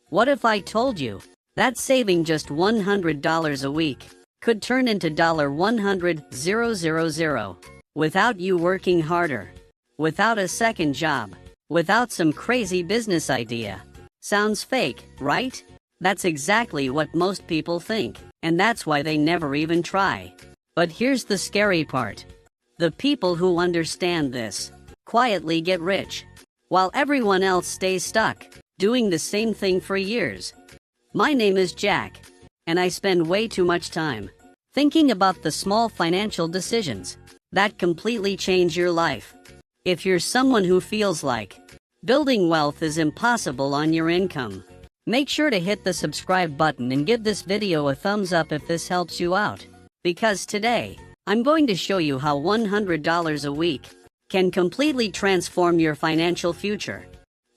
What if I told you that saving just $100 a week could turn into $100,000 without you working harder, without a second job, without some crazy business idea? Sounds fake, right? That's exactly what most people think, and that's why they never even try. But here's the scary part. The people who understand this quietly get rich, while everyone else stays stuck, doing the same thing for years. My name is Jack, and I spend way too much time thinking about the small financial decisions that completely change your life. If you're someone who feels like building wealth is impossible on your income, make sure to hit the subscribe button and give this video a thumbs up if this helps you out. Because today, I'm going to show you how $100 a week can completely transform your financial future.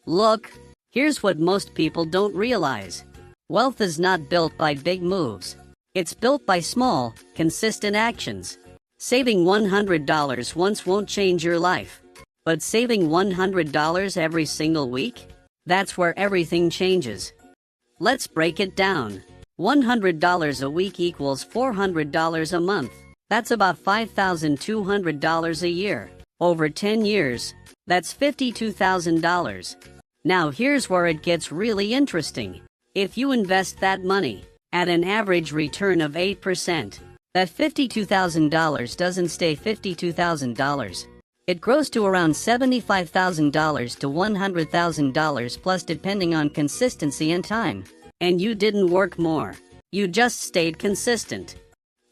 Look, here's what most people don't realize. Wealth is not built by big moves. It's built by small, consistent actions. Saving $100 once won't change your life. But saving $100 every single week? That's where everything changes. Let's break it down. $100 a week equals $400 a month. That's about $5,200 a year. Over 10 years, that's $52,000. Now here's where it gets really interesting. If you invest that money at an average return of 8%, that $52,000 doesn't stay $52,000. It grows to around $75,000 to $100,000 plus, depending on consistency and time. And you didn't work more. You just stayed consistent.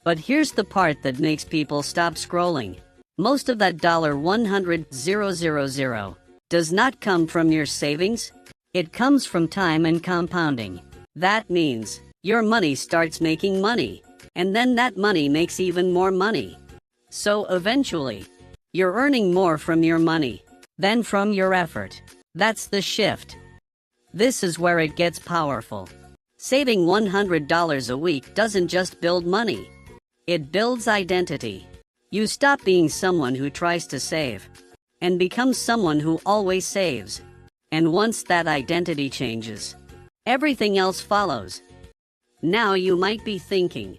But here's the part that makes people stop scrolling. Most of that $100,000 does not come from your savings. It comes from time and compounding. That means your money starts making money, and then that money makes even more money. So eventually, you're earning more from your money than from your effort. That's the shift. This is where it gets powerful. Saving $100 a week doesn't just build money. It builds identity. You stop being someone who tries to save and become someone who always saves. And once that identity changes, everything else follows. Now you might be thinking,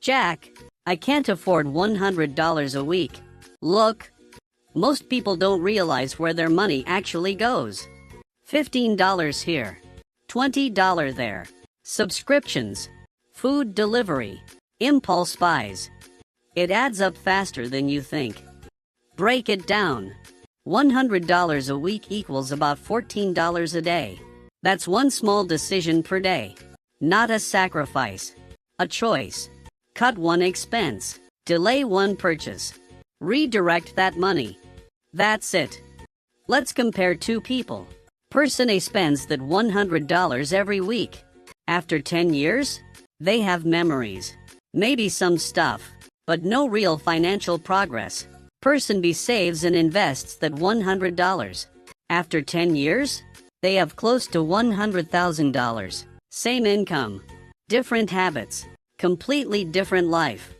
Jack, I can't afford $100 a week. Look, most people don't realize where their money actually goes. $15 here, $20 there. Subscriptions, food delivery, impulse buys. It adds up faster than you think. Break it down. $100 a week equals about $14 a day. That's one small decision per day. Not a sacrifice. A choice. Cut one expense. Delay one purchase. Redirect that money. That's it. Let's compare two people. Person A spends that $100 every week. After 10 years, they have memories. Maybe some stuff, but no real financial progress. Person B saves and invests that $100. After 10 years, they have close to $100,000. Same income, different habits, completely different life.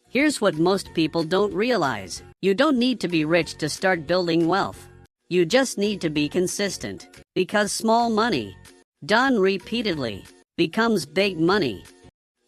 Here's what most people don't realize. You don't need to be rich to start building wealth. You just need to be consistent. Because small money, done repeatedly, becomes big money.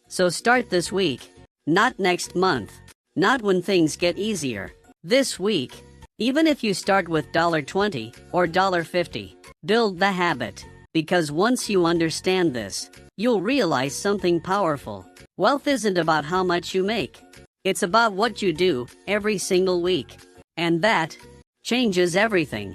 So start this week, not next month, not when things get easier. This week, even if you start with $20 or $50, build the habit. Because once you understand this, you'll realize something powerful. Wealth isn't about how much you make. It's about what you do every single week. And that changes everything.